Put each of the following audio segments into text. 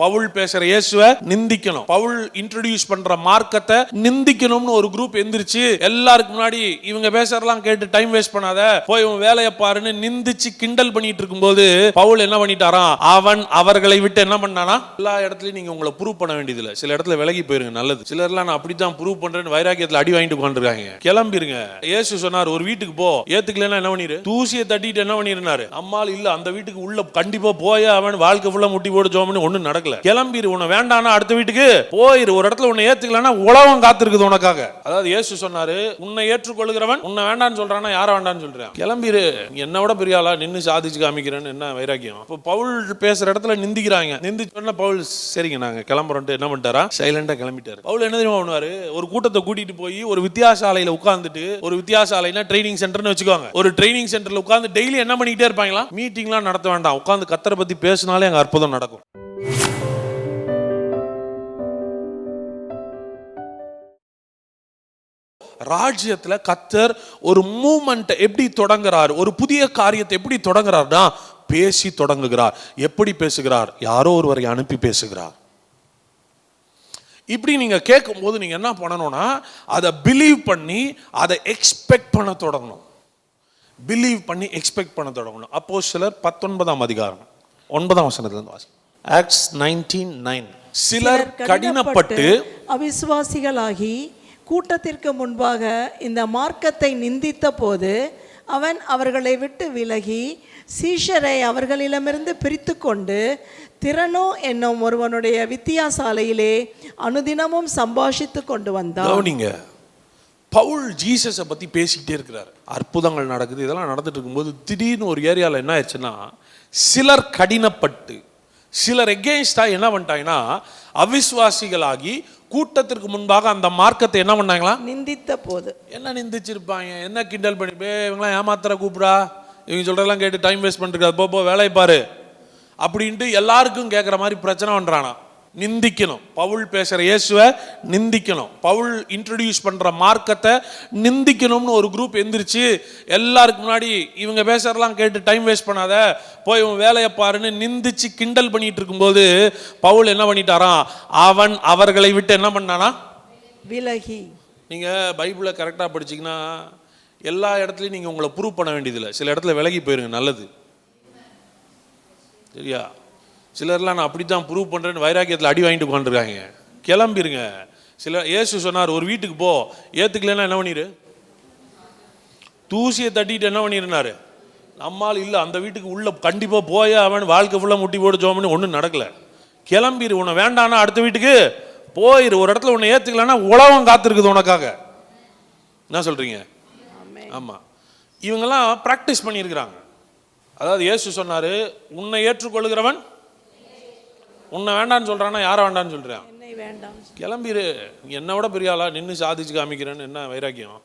பவுல் பேசுற இயேசுவை நிந்திக்கணும், பவுல் இன்ட்ரோடியூஸ் பண்ற மார்க்கத்தை நிந்திக்கணும்னு ஒரு குரூப் எந்திரிச்சு எல்லாருக்கு முன்னாடி இவங்க பேசுறதெல்லாம் கேட்டு டைம் வேஸ்ட் பண்ணாத, போய் உன் வேலையை பாருன்னு நிந்திச்சு கிண்டல் பண்ணிட்டு இருக்கும்போது பவுல் என்ன பண்ணிட்டாராம், அவன் அவர்களை விட்டு என்ன பண்ணானா, எல்லா இடத்துலயும் நீங்க உங்களை ப்ரூவ் பண்ண வேண்டியதில்லை, சில இடத்துல விலகி போயிருங்க, நல்லது. சிலர்லாம் நான் அப்படித்தான் ப்ரூவ் பண்றேன்னு வைராக்கியத்துல அடி வாங்கிட்டு உட்காந்துருக்காங்க. கிளம்பிருங்க. இயேசு சொன்னார், ஒரு வீட்டுக்கு போ, ஏத்துக்கலன்னா என்ன பண்ணிரு, தூசியை தட்டிட்டு என்ன பண்ணிருந்தாரு, அம்மாள் இல்ல அந்த வீட்டுக்கு உள்ள கண்டிப்பா போய் அவன் வாழ்க்கை ஃபுல்லா முட்டி போட்டு ஜோம்னு ஒண்ணு நடக்கல. கிளம்பிரு, உன்னை வேண்டானா அடுத்த வீட்டுக்கு போயிரு, ஒரு இடத்துல உன்னை ஏத்துக்கலன்னா உலகம் காத்திருக்குது உனக்காக. அதாவது இயேசு சொன்னாரு, உன்னை ஏற்றுக்கொள்கிறவன் உன்னை வேண்டான்னு சொல்றானா யார வேண்டான்னு சொல்றேன், கிளம்பிரு, என்ன விட பெரிய ஆளா நின்னு சாதிச்சு காமிக்கிறேன்னு என்ன வைராக்கியம். இப்போ பவுல் பேசுற இடத்துல நிந்திக்கிறாங்க, நிந்திச்சோன்னா பவுல் சரிங்க நாங்க கிளம்புறோம் என்ன பண்ணிட்டாரா, சைலண்டா கிளம்பிட்டாரு. பவுல் என்ன தெரியுமா பண்ணுவாரு, ஒரு கூட்டத்தை கூட்டிட்டு போய் ஒரு வித்தியாசாலையில உட்கார்ந்துட்டு, ஒரு வித்தியாசாலைனா ட்ரைனிங் சென்டர்னு வச்சுக்கோங்க, ஒரு ட்ரைனிங் சென்டர்ல உட்கார்ந்து டெய்லி என்ன பண்ணிக்கிட்டே இருப்பாங்களா, மீட்டிங்லாம் நடத்த வேண்டாம், உட்கார்ந்து கத்தரை பத்தி பேசினாலே அங்க அற்புதம் நடக்கும். ராஜ்யத்துல கத்தர் ஒரு மூவ்மெண்ட் எப்படி தொடங்குறார், ஒரு புதிய காரியத்தை எப்படி தொடங்குறார்னா பேசி தொடங்குகிறார். எப்படி பேசுகிறார், யாரோ ஒருவரை அனுப்பி பேசுகிறார். இப்படி நீங்க கேட்கும் போது நீங்க என்ன பண்ணணும்னா அதை பிலீவ் பண்ணி அதை எக்ஸ்பெக்ட் பண்ண தொடங்கணும். பிலீவ் பண்ணி எக்ஸ்பெக்ட் பண்ண தொடங்கணும். அப்போஸ்தலர் 19ஆம் அதிகாரம் 9ஆம் வசனத்திலிருந்து வாசி. ஆக்ட்ஸ் 19:9. சிலர் கடினப்பட்டு அவிசுவாசிகளாகி கூட்டத்திற்கு முன்பாக இந்த மார்க்கத்தை நிந்தித்த போது அவன் அவர்களை விட்டு விலகி சீஷரை அவர்களிடமிருந்து பிரித்து கொண்டு திறனோ என்னும் ஒருவனுடைய வித்தியாசாலையிலே அனுதினமும் சம்பாஷித்து கொண்டு வந்தான். பவுல் ஜீசஸை பற்றி பேசிக்கிட்டே இருக்கிறார், அற்புதங்கள் நடக்குது, இதெல்லாம் நடந்துட்டு இருக்கும்போது திடீர்னு ஒரு ஏரியாவில் என்ன ஆயிடுச்சுன்னா, சிலர் கடினப்பட்டு, சிலர் எகெயின்ஸ்டா என்ன பண்ணிட்டாங்கன்னா, அவிசுவாசிகளாகி கூட்டத்திற்கு முன்பாக அந்த மார்க்கத்தை என்ன பண்ணாங்களா, நிந்தித்த போது. என்ன நிந்திச்சிருப்பாங்க, என்ன கிண்டல் பண்ணி, இவங்களாம் ஏமாத்திர கூப்பிடா, இவங்க சொல்றதெல்லாம் கேட்டு டைம் வேஸ்ட் பண்ணிருக்காது, போ வேலையை பாரு அப்படின்ட்டு எல்லாருக்கும் கேட்குற மாதிரி பிரச்சனை பண்றானா. நிந்திக்கணும், பவுல் பேசுற இயேசுவை நிந்திக்கணும், பவுல் இன்ட்ரோடியூஸ் பண்ற மார்க்கத்தை நிந்திக்கணும்னு ஒரு குரூப் எந்திரிச்சு எல்லாருக்கு முன்னாடி இவங்க பேசுறதெல்லாம் கேட்டு டைம் வேஸ்ட் பண்ணாத, போய் உன் வேலையை பாருன்னு நிந்திச்சு கிண்டல் பண்ணிட்டு இருக்கும்போது பவுல் என்ன பண்ணிட்டாராம், அவன் அவர்களை விட்டு என்ன பண்ணானா, விலகி. நீங்க பைபிளை கரெக்டா படிச்சீங்கன்னா எல்லா இடத்துலையும் நீங்க உங்களை ப்ரூவ் பண்ண வேண்டியதில்லை, சில இடத்துல விலகி போயிருங்க, நல்லது. சரியா? சிலர்லாம் நான் அப்படித்தான் ப்ரூவ் பண்ணுறேன்னு வைராக்கியத்தில் அடி வாங்கிட்டு உட்காந்துருக்காங்க. கிளம்பிருங்க. இயேசு சொன்னார், ஒரு வீட்டுக்கு போ, ஏற்றுக்கலன்னா என்ன பண்ணிரு, தூசியை தட்டிட்டு என்ன பண்ணிருந்தாரு, நம்மால் இல்லை அந்த வீட்டுக்கு உள்ள கண்டிப்பாக போய் அவன் வாழ்க்கை ஃபுல்லாக முட்டி போட்டு ஜோம்னு ஒன்றும் நடக்கலை. கிளம்பிரு, உன்னை வேண்டானா அடுத்த வீட்டுக்கு போயிரு, ஒரு இடத்துல உன்னை ஏற்றுக்கலன்னா உலகம் காத்திருக்குது உனக்காக. என்ன சொல்கிறீங்க? ஆமாம், இவங்கெல்லாம் ப்ராக்டிஸ் பண்ணியிருக்கிறாங்க. அதாவது இயேசு சொன்னார், உன்னை ஏற்றுக்கொள்கிறவன் உன்னை வேண்டான்னு சொல்றானா யாரை வேண்டான்னு சொல்றேன், கிளம்பிரு, என்னை விட பெரிய ஆளா நின்று சாதிச்சு காமிக்கிறேன்னு என்ன வைராக்கியம்.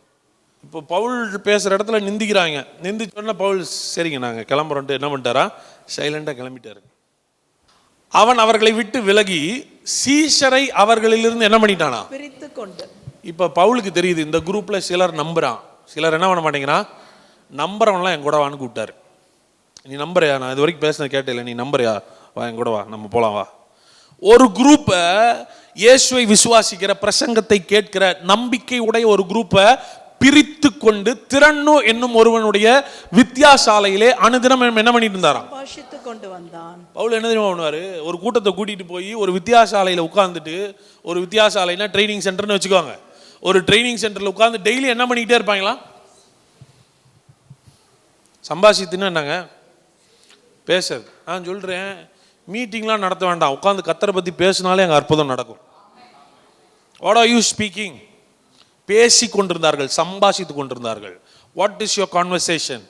இப்போ பவுல் பேசுற இடத்துல நிந்திக்கிறாங்க, நிந்திச்சோன்னா பவுல் சரிங்க நாங்க கிளம்புறோன்ட்டு என்ன பண்ணிட்டாரா, சைலண்டா கிளம்பிட்டாரு. அவன் அவர்களை விட்டு விலகி சீஷரை அவர்களிலிருந்து என்ன பண்ணிட்டானா, பிரித்து கொண்டு. இப்போ பவுலுக்கு தெரியுது இந்த குரூப்ல சிலர் நம்புறான், சிலர் என்ன பண்ண மாட்டேங்கிறான், நம்புறவன்லாம் என் கூட வான்னு கூப்பிட்டாரு. நீ நம்புறியா, நான் இது வரைக்கும் பேசின கேட்டேன், நீ நம்புறியா, வா என் கூட வா, நம்ம போலாம் வா. ஒரு குரூப்பை இயேசுவை விசுவாசிக்கிற, பிரசங்கத்தை கேட்கிற, நம்பிக்கை உடைய ஒரு குரூப்பை பிரித்து கொண்டு திறனோ என்னும் ஒருவனுடைய வித்தியாசாலையிலே அனுதினம் என்ன பண்ணிட்டு இருந்தாராம், கொண்டு வந்தான். பவுல் என்ன தெரியுமா பண்ணுவாரு, ஒரு கூட்டத்தை கூட்டிட்டு போய் ஒரு வித்தியாசாலையில உட்கார்ந்துட்டு, ஒரு வித்தியாசாலைனா ட்ரைனிங் சென்டர்னு வச்சுக்கோங்க, ஒரு ட்ரைனிங் சென்டர்ல உட்கார்ந்து டெய்லி என்ன பண்ணிக்கிட்டே இருப்பாங்களா, சம்பாஷித்துன்னு என்னங்க பேசுறது. நான் சொல்றேன், மீட்டிங்லாம் நடத்த வேண்டாம், உட்காந்து கத்தரை பத்தி பேசினாலே அங்கே அற்புதம் நடக்கும். வாட் ஆர் யூ ஸ்பீக்கிங், பேசி கொண்டிருந்தார்கள், சம்பாஷித்து கொண்டிருந்தார்கள். வாட் இஸ் யுவர் கான்வர்சேஷன்,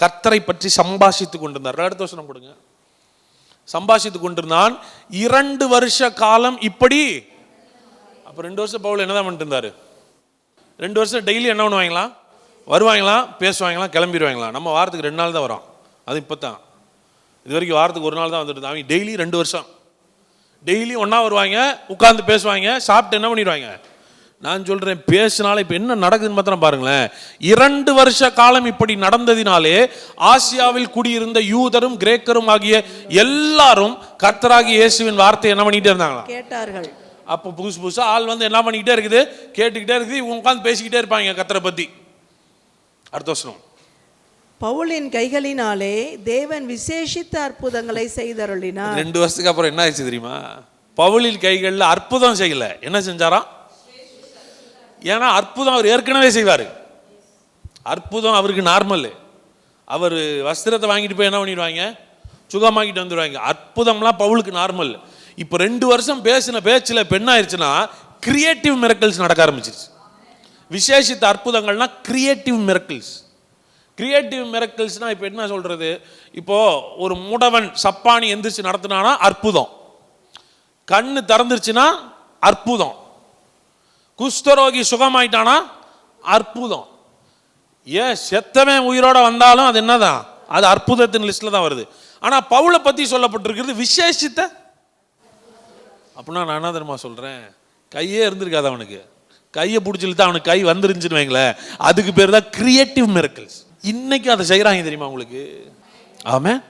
கர்த்தரை பற்றி சம்பாஷித்து கொண்டிருந்தார்கள். அடுத்த வசனம் கொடுங்க. சம்பாஷித்து கொண்டிருந்தான் 2 வருஷ காலம் இப்படி. அப்ப 2 வருஷம் பவுல் என்னதான் பண்ணிட்டு இருந்தாரு, 2 வருஷம் டெய்லி என்ன பண்ணுவாங்களா, வருவாங்களாம், பேசுவாங்களாம், கிளம்பிடுவாங்களாம். நம்ம வாரத்துக்கு 2 நாள் தான் வரோம், அது இப்போதான். இது வரைக்கும் வாரத்துக்கு 1 நாள் தான் வந்துட்டு அவங்க டெய்லி 2 வருஷம் டெய்லி ஒன்றா வருவாங்க, உட்காந்து பேசுவாங்க, சாப்பிட்டு என்ன பண்ணிடுவாங்க, நான் சொல்றேன், பேசினால இப்ப என்ன நடக்குதுன்னு மாத்திரம் பாருங்களேன். 2 வருஷ காலம் இப்படி நடந்ததினாலே ஆசியாவில் குடியிருந்த யூதரும் கிரேக்கரும் ஆகிய எல்லாரும் கர்த்தராகிய இயேசுவின் வார்த்தை என்ன பண்ணிட்டே இருந்தாங்களா? கேட்டார்கள். அப்போ புதுசா ஆள் வந்து என்ன பண்ணிக்கிட்டே இருக்குது, கேட்டுக்கிட்டே இருக்குது, இவங்க உட்காந்து பேசிக்கிட்டே இருப்பாங்க கர்த்தரை பத்தி. அடுத்த வசனம். பவுலின் கைகளினாலே தேவன் விசேஷித்த அற்புதங்களை செய்தருளினார். 2 வருஷத்துக்கு அப்புறம் என்ன ஆயிடுச்சு தெரியுமா? பவுலின் கைகளில் அற்புதம் செய்யல, என்ன செஞ்சாராம்? ஏன்னா அற்புதம் அவர் ஏற்கனவே செய்வார். அற்புதம் அவருக்கு நார்மல். அவர் வஸ்திரத்தை வாங்கிட்டு போய் என்ன பண்ணிடுவாங்க, சுகமாக்கிட்டு வந்துடுவாங்க. அற்புதம்லாம் பவுலுக்கு நார்மல். இப்போ 2 வருஷம் பேசின பேச்சில் இப்போ என்ன ஆயிடுச்சுன்னா கிரியேட்டிவ் மிரக்கிள்ஸ் நடக்க ஆரம்பிச்சிருச்சு. விசேஷித்த அற்புதங்கள்னா கிரியேட்டிவ் மிரக்கிள்ஸ். கிரியேட்டிவ் மிரக்கிள்ஸ்னா இப்போ என்ன சொல்றது? இப்போ ஒரு முடவன் சப்பானி எந்திரிச்சு நடத்தினானா அற்புதம், கண்ணு திறந்துருச்சுன்னா அற்புதம், குஷ்டரோகி சுகமாயிட்டானா அற்புதம். ஏன் செத்தவன் உயிரோட வந்தாலும் அது என்னதான், அது அற்புதத்தின் லிஸ்ட்ல தான் வருது. ஆனா பவுலை பத்தி சொல்லப்பட்டிருக்கிறது விசேஷித்த. அப்படின்னா நான் என்ன தெரியுமா சொல்றேன், கையே இருந்திருக்காது அவனுக்கு, கையை பிடிச்சிட்டு அவனுக்கு கை வந்துருந்துச்சுன்னு வைங்களேன், அதுக்கு பேர் தான் கிரியேட்டிவ் மிரக்கிள்ஸ். இன்னைக்கு அதை செய்யறாங்க தெரியுமா உங்களுக்கு? ஆமென்.